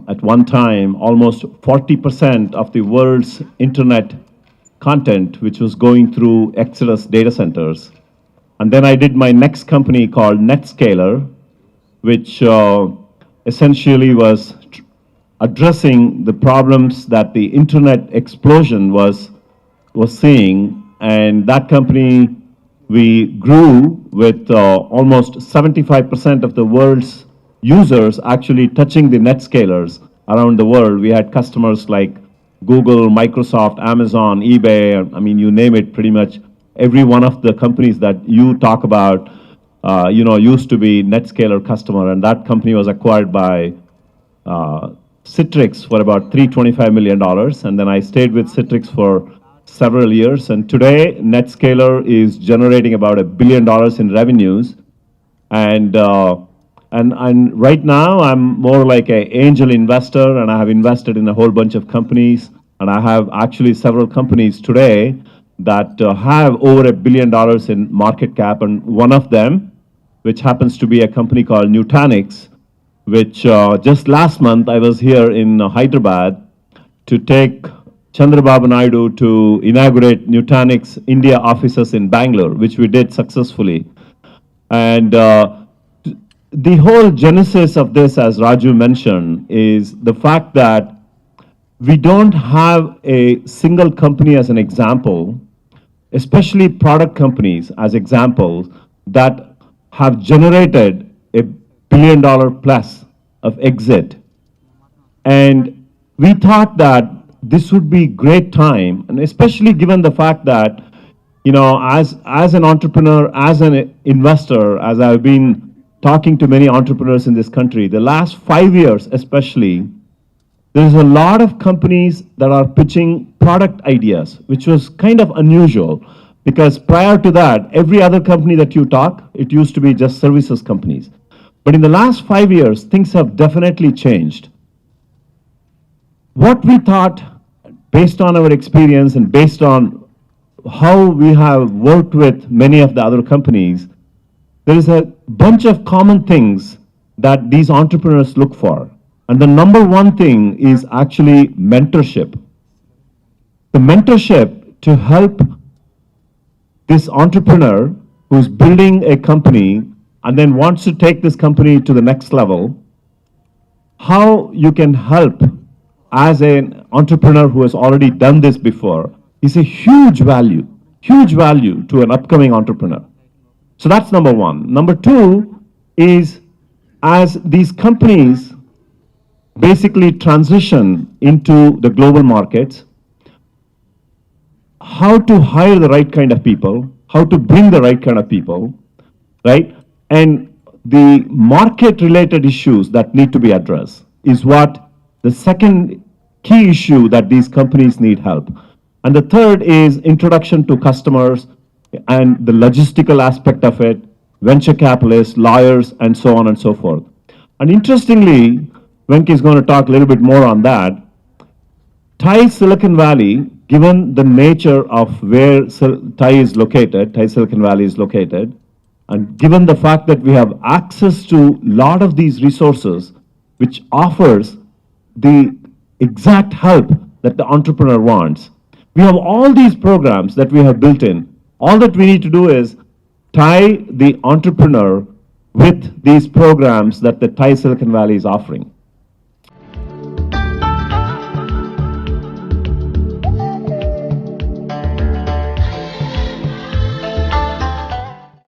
at one time, almost 40% of the world's internet content, which was going through Exodus data centers. And then I did my next company called Netscaler, which essentially was addressing the problems that the internet explosion was seeing. And that company, we grew with almost 75% of the world's users actually touching the Netscalers around the world. We had customers like Google, Microsoft, Amazon, eBay, I mean, you name it, pretty much every one of the companies that you talk about, used to be Netscaler customer, and that company was acquired by Citrix for about $325 million, and then I stayed with Citrix for several years, and today Netscaler is generating about $1 billion in revenues, and right now I'm more like an angel investor, and I have invested in a whole bunch of companies, and I have actually several companies today that have over $1 billion in market cap, and one of them, which happens to be a company called Nutanix, which just last month I was here in Hyderabad to take Chandrababu Naidu to inaugurate Nutanix India offices in Bangalore, which we did successfully. And the whole genesis of this, as Raju mentioned, is the fact that we don't have a single company as an example, especially product companies as examples, that have generated $1 billion plus of exit. And we thought that this would be great time, and especially given the fact that, as an entrepreneur, as an investor, as I've been talking to many entrepreneurs in this country, the last 5 years especially, there's a lot of companies that are pitching product ideas, which was kind of unusual, because prior to that, every other company that you talk, it used to be just services companies. But in the last 5 years, things have definitely changed. What we thought, based on our experience and based on how we have worked with many of the other companies, there is a bunch of common things that these entrepreneurs look for. And the number one thing is actually mentorship. The mentorship to help this entrepreneur who's building a company and then wants to take this company to the next level, how you can help as an entrepreneur who has already done this before is a huge value to an upcoming entrepreneur. So that's number one. Number two is, as these companies basically transition into the global markets, how to hire the right kind of people, how to bring the right kind of people, right? And the market-related issues that need to be addressed is what the second key issue that these companies need help. And the third is introduction to customers and the logistical aspect of it, venture capitalists, lawyers, and so on and so forth. And interestingly, Venki is going to talk a little bit more on that. TiE Silicon Valley, given the nature of where TiE is located, TiE Silicon Valley is located, and given the fact that we have access to a lot of these resources, which offers the exact help that the entrepreneur wants. We have all these programs that we have built in. All that we need to do is tie the entrepreneur with these programs that the TiE Silicon Valley is offering.